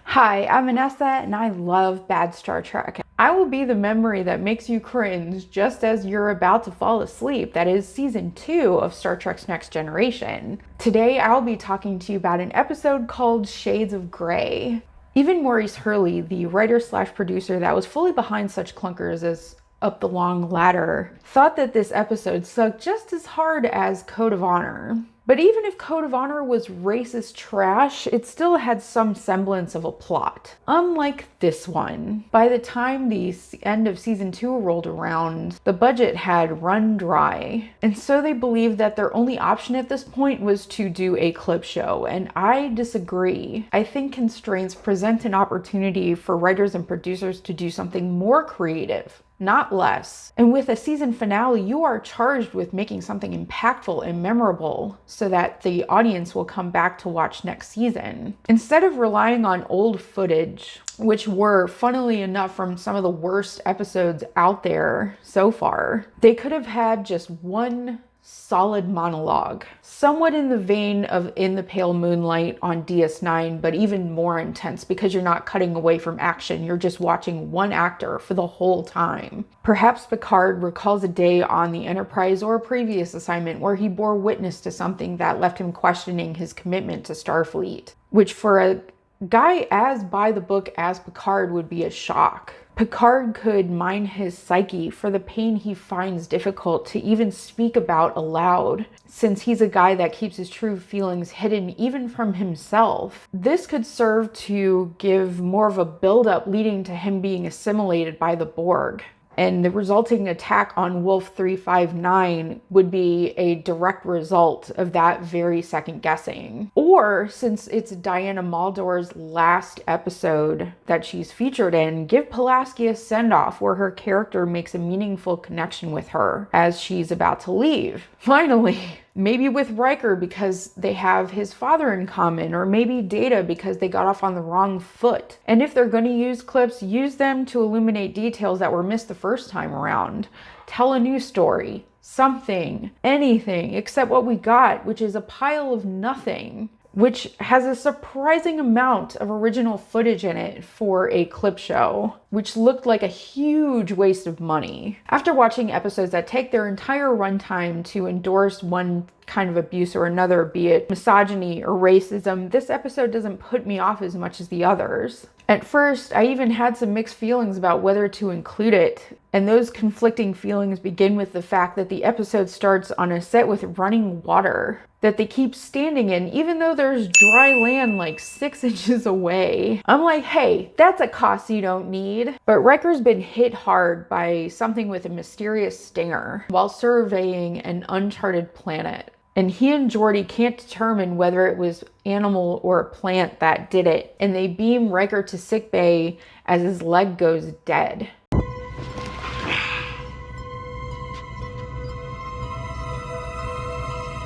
Hi, I'm Vanessa and I love bad Star Trek. I will be the memory that makes you cringe just as you're about to fall asleep. That is season 2 of Star Trek's Next Generation. Today I'll be talking to you about an episode called Shades of Grey. Even Maurice Hurley, the writer/producer that was fully behind such clunkers as Up the Long Ladder, thought that this episode sucked just as hard as Code of Honor. But even if Code of Honor was racist trash, it still had some semblance of a plot. Unlike this one. By the time the end of season 2 rolled around, the budget had run dry. And so they believed that their only option at this point was to do a clip show. And I disagree. I think constraints present an opportunity for writers and producers to do something more creative, not less. And with a season finale, you are charged with making something impactful and memorable so that the audience will come back to watch next season. Instead of relying on old footage, which were, funnily enough, from some of the worst episodes out there so far, they could have had just one solid monologue, somewhat in the vein of In the Pale Moonlight on DS9, but even more intense because you're not cutting away from action. You're just watching one actor for the whole time. Perhaps Picard recalls a day on the Enterprise or a previous assignment where he bore witness to something that left him questioning his commitment to Starfleet, which for a guy as by the book as Picard would be a shock. Picard could mine his psyche for the pain he finds difficult to even speak about aloud, since he's a guy that keeps his true feelings hidden even from himself. This could serve to give more of a build-up leading to him being assimilated by the Borg. And the resulting attack on Wolf 359 would be a direct result of that very second guessing. Or, since it's Diana Maldor's last episode that she's featured in, give Pulaski a send-off where her character makes a meaningful connection with her as she's about to leave. Finally. Maybe with Riker because they have his father in common, or maybe Data because they got off on the wrong foot. And if they're going to use clips, use them to illuminate details that were missed the first time around. Tell a new story. Something. Anything except what we got, which is a pile of nothing, which has a surprising amount of original footage in it for a clip show, which looked like a huge waste of money. After watching episodes that take their entire runtime to endorse one kind of abuse or another, be it misogyny or racism, this episode doesn't put me off as much as the others. At first, I even had some mixed feelings about whether to include it, and those conflicting feelings begin with the fact that the episode starts on a set with running water that they keep standing in, even though there's dry land like 6 inches away. I'm like, hey, that's a cost you don't need. But Riker's been hit hard by something with a mysterious stinger while surveying an uncharted planet. And he and Geordi can't determine whether it was animal or a plant that did it. And they beam Riker to sickbay as his leg goes dead.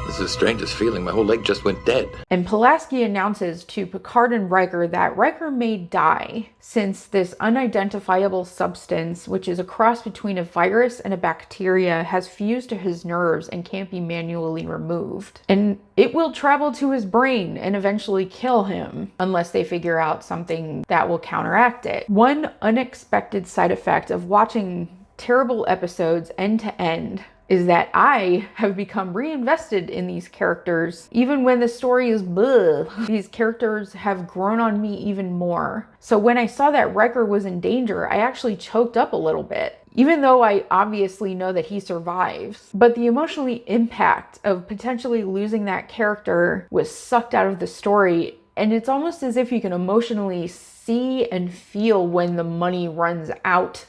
This is the strangest feeling. My whole leg just went dead. And Pulaski announces to Picard and Riker that Riker may die since this unidentifiable substance, which is a cross between a virus and a bacteria, has fused to his nerves and can't be manually removed. And it will travel to his brain and eventually kill him unless they figure out something that will counteract it. One unexpected side effect of watching terrible episodes end to end is that I have become reinvested in these characters. Even when the story is bleh, these characters have grown on me even more. So when I saw that Riker was in danger, I actually choked up a little bit, even though I obviously know that he survives. But the emotional impact of potentially losing that character was sucked out of the story. And it's almost as if you can emotionally see and feel when the money runs out.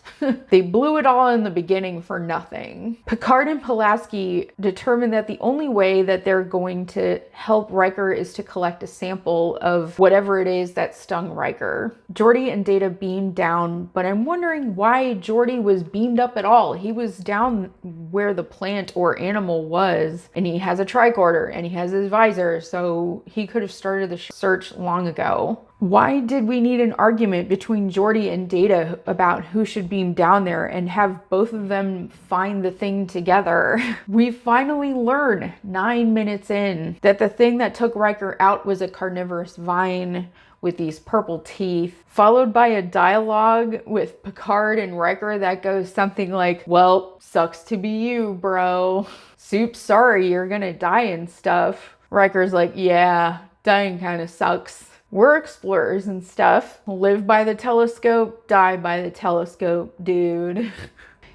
They blew it all in the beginning for nothing. Picard and Pulaski determined that the only way that they're going to help Riker is to collect a sample of whatever it is that stung Riker. Geordi and Data beamed down, but I'm wondering why Geordi was beamed up at all. He was down where the plant or animal was, and he has a tricorder and he has his visor, so he could have started the search long ago. Why did we need an argument between Geordi and Data about who should beam down there and have both of them find the thing together? We finally learn 9 minutes in that the thing that took Riker out was a carnivorous vine, with these purple teeth, followed by a dialogue with Picard and Riker that goes something like, well, sucks to be you, bro. Soup, sorry, you're gonna die and stuff. Riker's like, yeah, dying kind of sucks. We're explorers and stuff. Live by the telescope, die by the telescope, dude.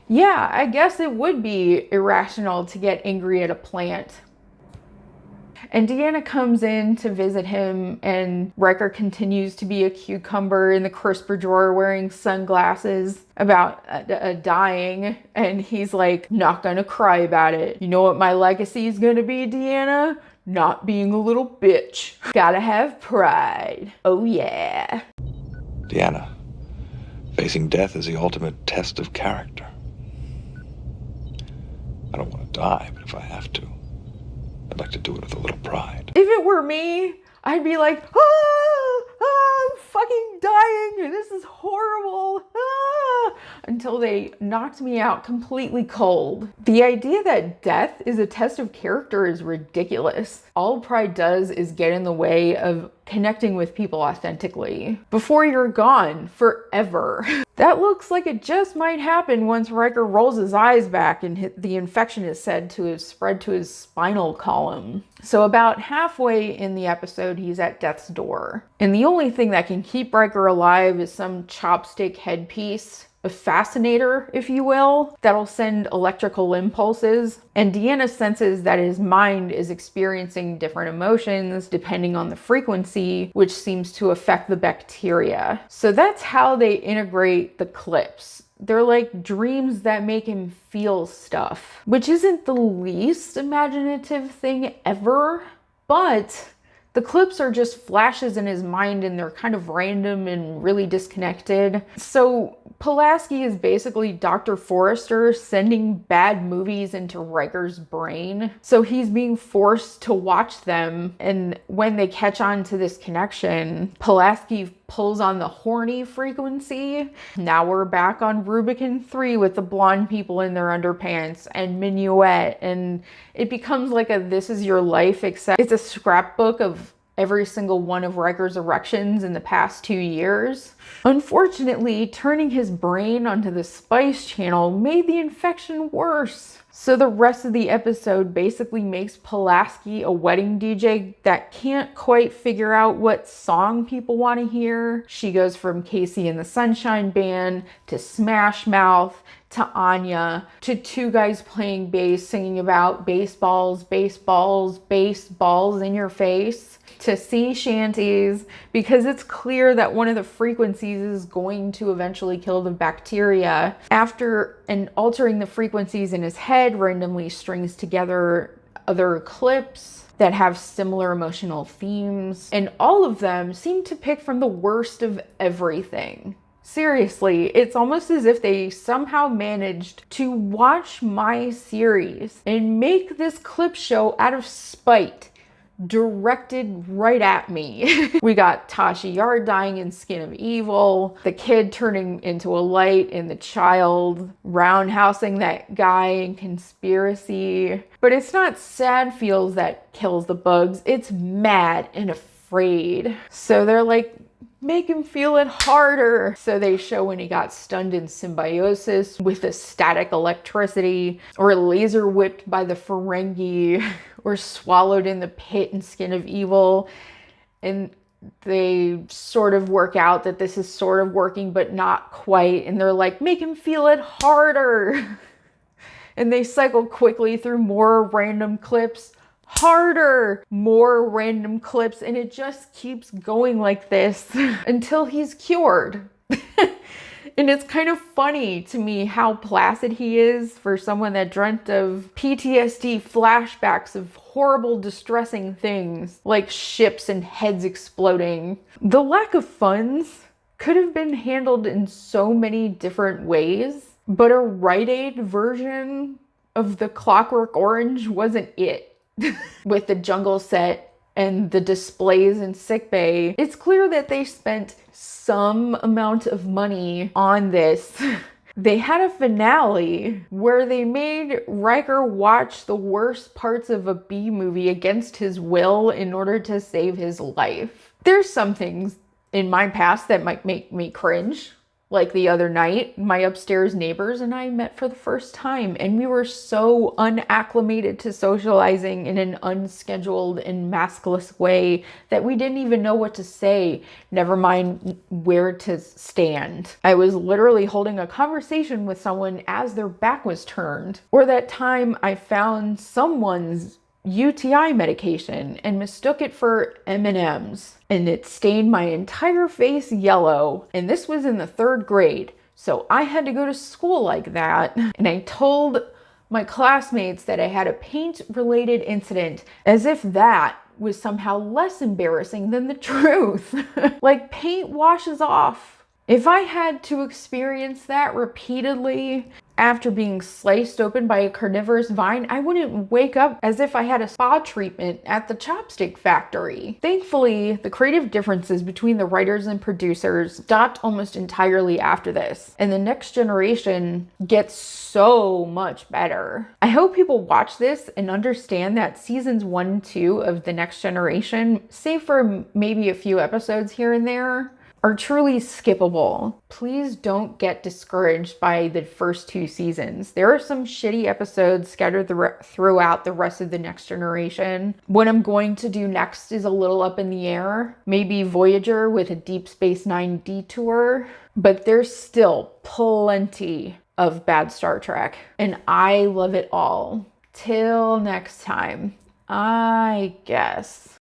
Yeah, I guess it would be irrational to get angry at a plant. And Deanna comes in to visit him, and Riker continues to be a cucumber in the crisper drawer wearing sunglasses about dying. And he's like, not gonna cry about it. You know what my legacy is gonna be, Deanna? Not being a little bitch. Gotta have pride. Oh yeah. Deanna, facing death is the ultimate test of character. I don't want to die, but if I have to, I'd like to do it with a little pride. If it were me, I'd be like, I'm fucking dying. This is horrible. Until they knocked me out completely cold. The idea that death is a test of character is ridiculous. All pride does is get in the way of connecting with people authentically before you're gone forever. That looks like it just might happen once Riker rolls his eyes back and the infection is said to have spread to his spinal column. So about halfway in the episode, he's at death's door. And the only thing that can keep Riker alive is some chopstick headpiece, a fascinator, if you will, that'll send electrical impulses. And Deanna senses that his mind is experiencing different emotions depending on the frequency, which seems to affect the bacteria. So that's how they integrate the clips. They're like dreams that make him feel stuff, which isn't the least imaginative thing ever, but the clips are just flashes in his mind and they're kind of random and really disconnected. So Pulaski is basically Dr. Forrester sending bad movies into Riker's brain. So he's being forced to watch them. And when they catch on to this connection, Pulaski pulls on the horny frequency. Now we're back on Rubicon 3 with the blonde people in their underpants and Minuet. And it becomes like a This Is Your Life, except it's a scrapbook of every single one of Riker's erections in the past 2 years. Unfortunately, turning his brain onto the spice channel made the infection worse. So the rest of the episode basically makes Pulaski a wedding DJ that can't quite figure out what song people want to hear. She goes from Casey and the Sunshine Band to Smash Mouth to Anya to two guys playing bass singing about baseballs, baseballs, baseballs in your face, to sea shanties, because it's clear that one of the frequencies is going to eventually kill the bacteria. After altering the frequencies in his head, randomly strings together other clips that have similar emotional themes, and all of them seem to pick from the worst of everything. Seriously, it's almost as if they somehow managed to watch my series and make this clip show out of spite, directed right at me. We got Tasha Yar dying in Skin of Evil, the kid turning into a light in The Child, roundhousing that guy in Conspiracy. But it's not sad feels that kills the bugs, it's mad and afraid. So they're like, make him feel it harder. So they show when he got stunned in Symbiosis with a static electricity, or laser whipped by the Ferengi, or swallowed in the pit in Skin of Evil. And they sort of work out that this is sort of working, but not quite. And they're like, make him feel it harder. And they cycle quickly through more random clips. Harder, more random clips, and it just keeps going like this until he's cured. And it's kind of funny to me how placid he is for someone that dreamt of PTSD flashbacks of horrible, distressing things like ships and heads exploding. The lack of funds could have been handled in so many different ways, but a Rite Aid version of the Clockwork Orange wasn't it. With the jungle set and the displays in sickbay, it's clear that they spent some amount of money on this. They had a finale where they made Riker watch the worst parts of a B movie against his will in order to save his life. There's some things in my past that might make me cringe. Like the other night, my upstairs neighbors and I met for the first time, and we were so unacclimated to socializing in an unscheduled and maskless way that we didn't even know what to say, never mind where to stand. I was literally holding a conversation with someone as their back was turned. Or that time I found someone's UTI medication and mistook it for M&Ms, and it stained my entire face yellow, and this was in the 3rd grade, so I had to go to school like that. And I told my classmates that I had a paint-related incident, as if that was somehow less embarrassing than the truth. Like, paint washes off. If I had to experience that repeatedly after being sliced open by a carnivorous vine, I wouldn't wake up as if I had a spa treatment at the chopstick factory. Thankfully, the creative differences between the writers and producers stopped almost entirely after this, and the next generation gets so much better. I hope people watch this and understand that seasons 1 and 2 of The Next Generation, save for maybe a few episodes here and there, are truly skippable. Please don't get discouraged by the first 2 seasons. There are some shitty episodes scattered throughout the rest of The Next Generation. What I'm going to do next is a little up in the air. Maybe Voyager with a Deep Space Nine detour. But there's still plenty of bad Star Trek, and I love it all. Till next time, I guess.